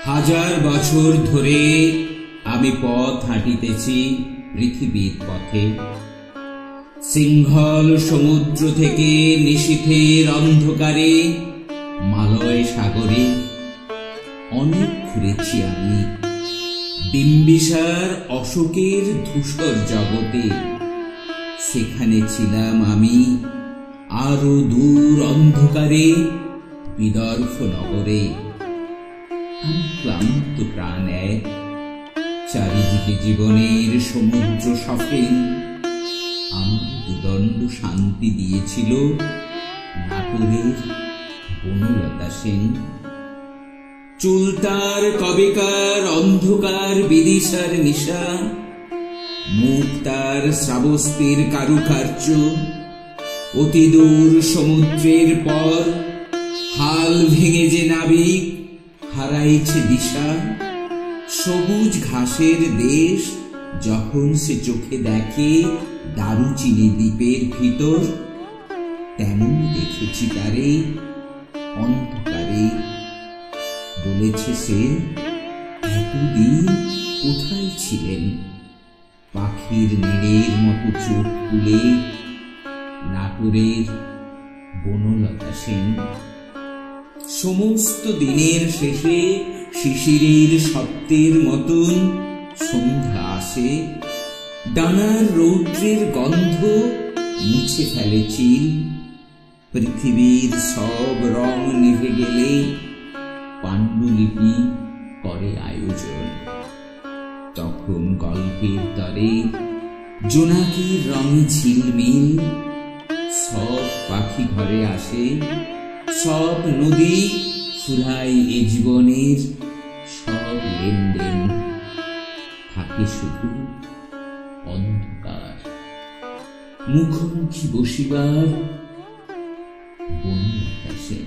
হাজার বছর ধরে আমি পথ হাঁটিতেছি পৃথিবীর পথে। সিংহল সমুদ্র থেকে নিশীথের অন্ধকারে মালয় সাগরে অনেক ঘুরেছি আমি। বিম্বিসার অশোকের ধূসর জগতে সেখানে ছিলাম আমি। আরো দূর অন্ধকারে বিদর্ভ নগরে আমি ক্লান্ত প্রাণ এক। চারিদিকে জীবনের সমুদ্র সফেন। আমার দুদণ্ড শান্তি দিয়েছিল নাটোরের বনলতা সেন। চুল তার কবেকার অন্ধকার বিদিশার নিশা, মুখ তার শ্রাবস্তির কারুকার্য। অতি দূর সমুদ্রের পর হাল ভেঙে যে নাবিক হারাইছে দিশা। সবুজ ঘাসের দেশ যখন সে চোখে দেখে দারুচিনি দ্বীপের ভিতর, তেমন দেখেছি তারে অন্ধকারে। বলেছে সে, এতদিন কোথায় ছিলেন? পাখির নীড়ের মতো চোখ তুলে নাটোরের বনলতা সেন। সমস্ত দিনের শেষে শিশিরের সত্যের মতন সন্ধ্যা আসে। ডানার রৌদ্রের গন্ধ মুছে ফেলে চিল। পৃথিবীর সব রং নিভে গেলে পাণ্ডুলিপি করে আয়োজন। তখন গল্পের তরে জোনাকির রং ঝিলমিল। সব পাখি ঘরে আসে, সব নদী ফুরায় এ জীবনের সব লেনদেন। থাকে শুধু অন্ধকার, মুখোমুখি বসিবার বনলতা সেন।